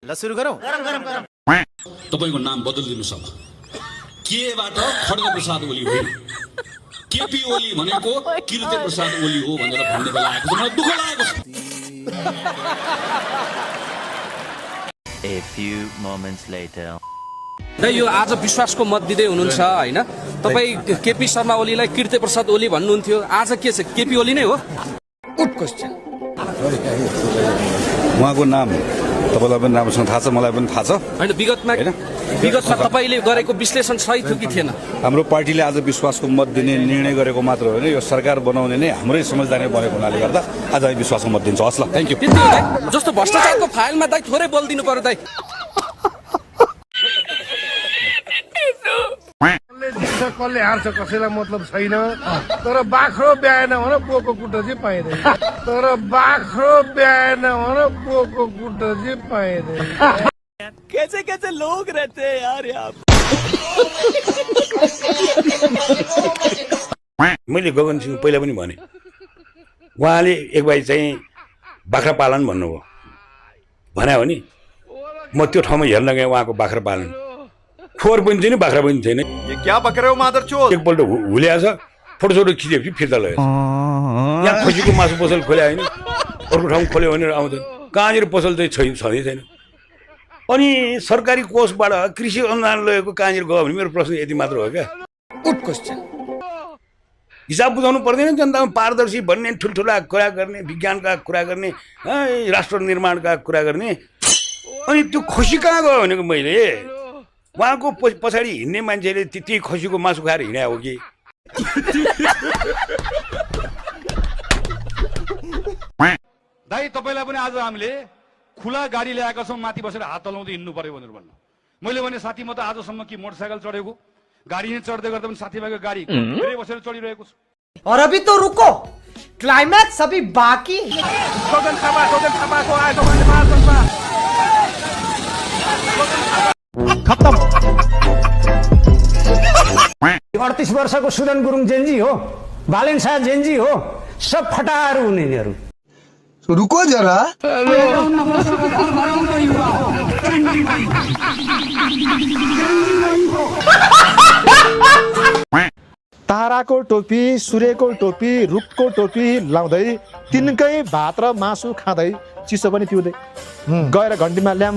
ल सुरु गरौँ। तपाईको नाम बदलिदिनुस् अब। केबाट खड्ग प्रसाद ओली होइन, केपी ओली भनेको कीर्ति प्रसाद ओली हो भनेर भन्ने बेला आएको छ। मलाई दुःख लागेको छ। A few moments later. यो आज विश्वासको मत दिँदै हुनुहुन्छ हैन? तपाई केपी शर्मा ओलीलाई कीर्ति प्रसाद ओली भन्नुहुन्थ्यो, आज के छ? केपी ओली नै हो? Good question. उहाँको नाम तपाईलाई पनि राम्रोसँग थाहा छ, मलाई पनि थाहा छ हैन? विगतमा तपाईले गरेको विश्लेषण सही थियो कि थिएन? हाम्रो पार्टीले आज विश्वासको मत दिने निर्णय गरेको मात्र होइन, यो सरकार बनाउने नै हाम्रै समझदारी बनेको हुनाले गर्दा आज हामी विश्वासको मत दिन्छौँ। हस् ल, थ्याङ्क यू। जस्तो भ्रष्टाचारको फाइलमा दाइ थोरै बोलिदिनु पर्यो दाइ। कसले हार्छ कसैलाई मतलब छैन, तर बाख्रो ब्याएन भने पोको कुटो चाहिँ पाइँदैन। तर बाख्रो ब्याएन भने पोको कुटो चाहिँ पाइँदैन। कैसे कैसे लोग रहते हैं यार यहाँ। मैले गगन सिंह पहिला पनि भने, उहाँले एक भाइ चाहिँ बाख्रा पालन भन्नुभयो, भने हो नि, म त्यो ठाउँमा हेर्न गएँ उहाँको बाख्रा पालन, खोर पनि छैन बाख्रा पनि छैन। क्या बक रहे हो मादरचोद? एकपल्ट हुल्या छ, फोटोसोटो खिचेपछि फिर्ता लगेछ। यहाँ खसीको मासु पसल खोल्या होइन, अर्को ठाउँ खोल्यो भनेर आउँदैन। कहाँनिर पसल चाहिँ छँदै छैन। अनि सरकारी कोषबाट कृषि अनुदान लगेको कहाँनिर गयो भने मेरो प्रश्न यति मात्र हो क्या। Good question. हिसाब बुझाउनु पर्दैन जनतामा, पारदर्शी भन्ने, ठुल्ठुला कुरा गर्ने, विज्ञानका कुरा गर्ने, राष्ट्र निर्माणका कुरा गर्ने। अनि त्यो खुसी कहाँ गयो भनेको मैले उहाँको पछाडि हिँड्ने मान्छेले त्यही खसीको मासु खाएर हिँडे हो कि? दाइ तपाईलाई पनि आज हामीले खुला गाडी ल्याएका छौँ, माथि बसेर हात तलाउँदै हिँड्नु पर्यो भनेर भन्नु। मैले भने साथी म त आजसम्म कि मोटरसाइकल चढेको, गाडी नै चढ्दै गर्दा पनि साथीभाइको गाडी धेरै बसेर चढिरहेको छु। और अभी तो रुको, क्लाइमैक्स अभी बाकी। खत्म। 38 वर्षको सुदन गुरुङ जेन्जी हो, बालेन शाह जेन्जी हो, सब फटाहरू हुने यिनीहरू। रुको जरा। ताराको टोपी, सूर्यको टोपी, रुखको टोपी लाउँदै तिनकै भात र मासु खाँदै चिसो पनि पिउँदै गएर घन्टीमा ल्याम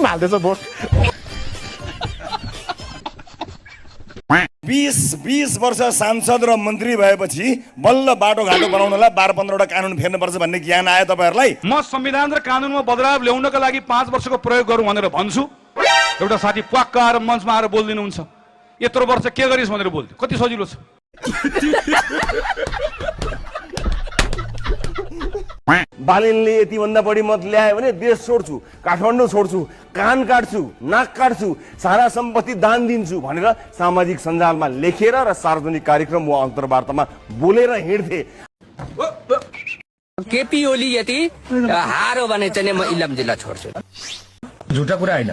हाल्दैछ भोट। 20 वर्ष सांसद र मन्त्री भएपछि बल्ल बाटोघाटो बनाउनलाई 12-15वटा कानुन फेर्नुपर्छ भन्ने ज्ञान आयो तपाईहरुलाई? म संविधान र कानुनमा बदलाव ल्याउनका लागि 5 वर्षको प्रयोग गरौँ भनेर भन्छु। एउटा साथी प्वाक्क आएर मञ्चमा आएर बोलिदिनुहुन्छ, यत्रो वर्ष के गरिस् भनेर बोल्थ्यो। कति सजिलो छ। बालिनले यति भन्दा बढी मत ल्यायो भने देश छोड्छु, काठमाडौँ छोड्छु, कान काट्छु, नाक काट्छु, सारा सम्पत्ति दान दिन्छु भनेर सामाजिक सञ्जालमा लेखेर र सार्वजनिक कार्यक्रम वा अन्तर्वार्तामा बोलेर हिँड्थे। केपी ओली यति हारो भने चाहिँ म इलाम जिल्ला छोड्छु। झुटा कुरा होइन।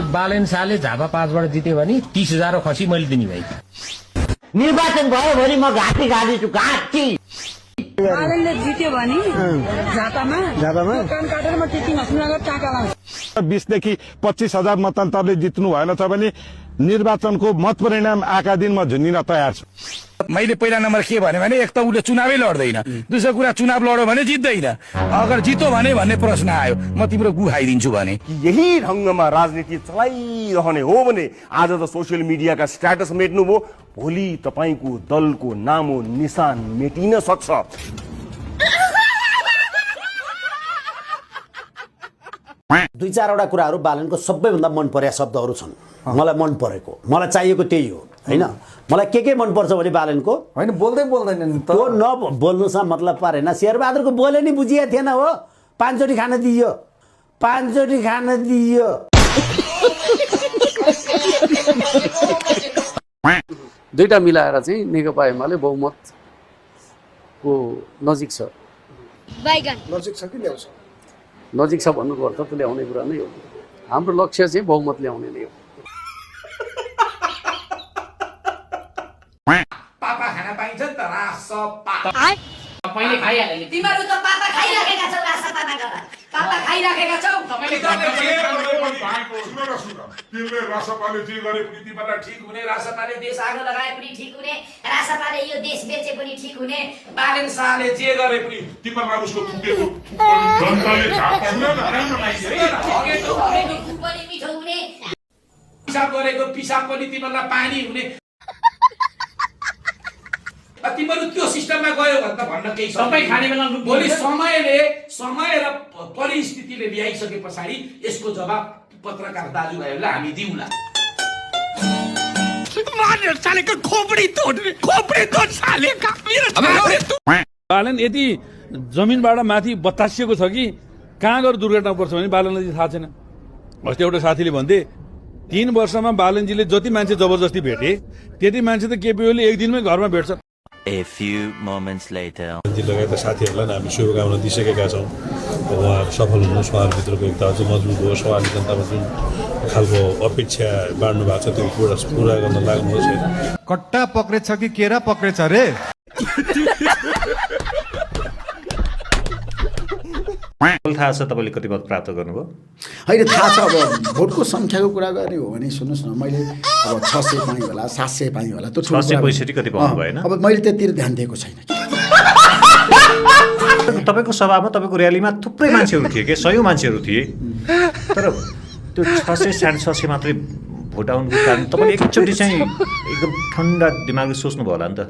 बालेन शाहले झापा 5बाट जित्यो भने 30,000 खसी मैले दिने भाइ। निर्वाचन भयो भने म घाँटी छु, घाँटी। बालेनले जित्यो भने झापामा कान काटेर म त्यति नसुनागर टाका लाउँछु। 20 देखि 25,000 मतन्तरले जित्नु भएन छ भने निर्वाचनको मत परिणाम आएका दिन म झुन्डिन तयार छु। मैले पहिला नम्बर के भने एक त उसले चुनावै लड्दैन, दोस्रो कुरा चुनाव लड्यो भने जित्दैन, अगर जितो भने भन्ने प्रश्न आयो म तिम्रो गु खाइदिन्छु भने। यही ढङ्गमा राजनीति चलाइरहने हो भने आज त सोसियल मिडियाका स्ट्याटस मेट्नु भयो, भोलि तपाईको दलको नामो निशान मेटिन सक्छ। दुई चारवटा कुराहरू बालनको सबैभन्दा मन परेका शब्दहरू छन्। मलाई मन परेको, मलाई चाहिएको त्यही हो हैन। मलाई के मन पर्छ भने बालनको होइन बोल्दै बोल्दैन त, त्यो नबोल्नुसँग मतलब पारेन। शेरबहादुरको बोले नि बुझिया थिएन हो, 5 चोटि खान दियो, 5 चोटि खान दियो। दुईटा मिलाएर चाहिँ नेकपा एमाले बहुमतको नजिक छ। नजिक छ कि ल्याउँछ? नजिक छ भन्नुको अर्थ त ल्याउने कुरा नै हो। हाम्रो लक्ष्य चाहिँ बहुमत ल्याउने नै हो। पापा खाना पाइन्छ नि त, रासपा। पहिले खाइहाले। तिमीहरू त पापा खाइराखेका छौ, रासपा गरेर। पापा पाइराखेका छौ तपाईँले तिमीले रासपाले जे गरे पनि तिमीलाई ठिक हुने, रासपाले देश आगो लगाए पनि ठिक हुने, रासपाले यो देश बेचे पनि ठिक हुने, बालेन शाहले जे गरे पनि तिमीलाई उसको थुकेको जनताले झापा हुन पनि मिठो हुने, पिसाब गरेको पिसाब पनि तिमीलाई पानी हुने। तिमीहरू त्यो सिस्टममा गयो भने त भन्न केही छ। सबै खाने बेला भोलि समय र परिस्थितिले ल्याइसके पछाडि यसको जवाब पत्रकार दाजुभाइहरूलाई हामी दिउँला। बालन यदि जमिनबाट माथि बतासिएको छ कि कहाँ गएर दुर्घटना पर्छ भने बालनलाई थाहा छैन। अस्ति एउटा साथीले भन्थे 3 वर्षमा बालनजीले जति मान्छे जबरजस्ती भेटे त्यति मान्छे त केपी ओली एक दिनमै घरमा भेट्छ। A few moments later. लगायतका साथीहरूलाई हामी शुभकामना दिइसकेका छौँ। उहाँहरू सफल हुनुहोस्, उहाँहरूभित्रको एकता चाहिँ मजबुत होस्, उहाँले जनतामा जुन खालको अपेक्षा बाँड्नु भएको छ त्यो पुरा गर्न लाग्नुहोस्। कट्टा पक्रेछ कि केरा पक्रेछ रे? थाहा छ तपाईँले कति मत प्राप्त गर्नुभयो? होइन थाहा छ। अब भोटको सङ्ख्याको कुरा गर्ने हो भने सुन्नुहोस् न, मैले अब 600 पाएँ होला, 700 पाएँ होला, त्यो 665 कति पाउनु भएन? अब मैले त्यतिर ध्यान दिएको छैन। तपाईँको सभामा तपाईँको र्यालीमा थुप्रै मान्छेहरू थिए, के 100 मान्छेहरू थिए, तर त्यो 600 650 मात्रै भोट आउनुको कारण तपाईँले एकचोटि चाहिँ एकदम ठन्डा दिमागले सोच्नुभयो होला नि त।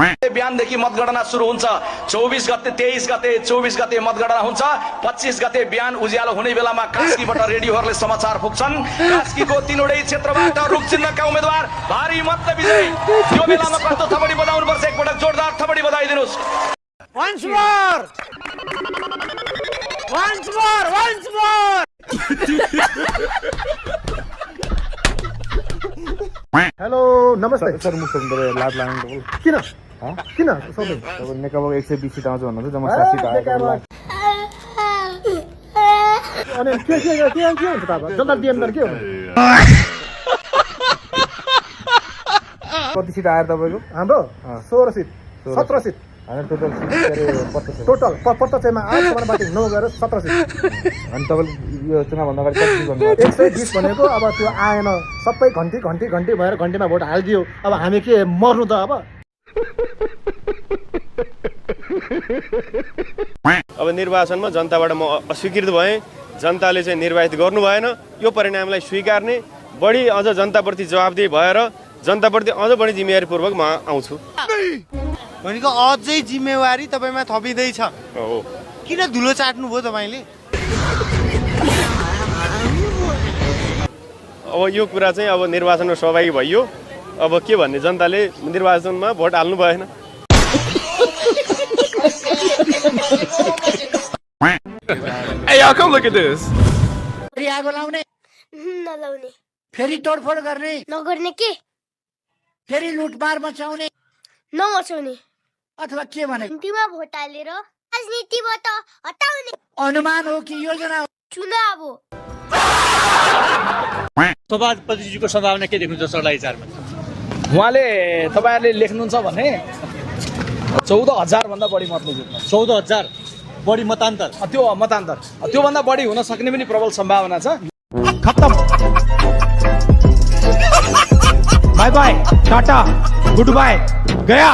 बिहानदेखि मतगणना सुरु हुन्छ। 24 गते 23 गते 24 गते मतगणना हुन्छ। 25 गते बिहान उज्यालो हुने बेलामा कास्कीबाट रेडियोहरूले समाचार पुग्छन्। कास्कीको 3वटै क्षेत्रबाट रुख चिन्हका उम्मेदवार भारी मतले विजयी। यो बेलामा कस्तो थपडी बजाउनु पर्छ? एकपटक जोरदार थपडी बजाइदिनुस्। Once more! हेलो नमस्ते सर। मुख्य लाभ लाग्नु किन सोध्दै? नेकपा 120 सिट आउँछ भन्नुहुन्छ, जम्मा 60 सिट आयो। अनि के हुन्छ त? अब जनता दिएन के हो? कति सिट आयो तपाईँको? हाम्रो 16 सिट 17 सिट टोटल प्रत्यक्षमा 8 समानुपातिक 9 गरेर 17 सिट। अनि तपाईँले यो चुनावभन्दा अगाडि कति भन्नुभयो? 120 भनेको अब त्यो आएन, सबै घन्टी भएर घन्टीमा भोट हालिदियो। अब हामी के मर्नु त? अब निर्वाचनमा जनताबाट म अस्वीकृत भएँ, जनताले चाहिँ निर्वाचित गर्नु भएन। यो परिणामलाई स्वीकार्ने, बढी अझ जनताप्रति जवाबदेही भएर जनताप्रति अझ बढी जिम्मेवारीपूर्वक म आउँछु। भनेको अझै जिम्मेवारी तपाईँमा थपिँदैछ। किन धुलो चाट्नु भयो तपाईँले? अब यो कुरा चाहिँ अब निर्वाचनमा सहभागी भइयो। अब के भन्ने, जनताले निर्वाचनमा भोट हाल्नु भएन। Hey, y'all, come look at this. आगो लाउने नलाउने, फेरि तोडफोड गर्ने नगर्ने, के फेरि लुटमार मचाउने नमचाउने, अथवा के भने नीतिमा भोट हालेर राजनीतिबाट हटाउने अनुमान हो कि योजना हो? चुनाव हो। सभापतिजीको सम्भावना के देख्नुहुन्छ सरलाई विचारमा? उहाँले तपाईँहरूले लेख्नुहुन्छ भने 14,000 भन्दा बढी मतले जित्नु। 14,000 बढी मतान्तर? त्यो मतान्तर त्योभन्दा बढी हुन सक्ने पनि प्रबल सम्भावना छ। खत्तम। Bye bye, tata, goodbye, गया।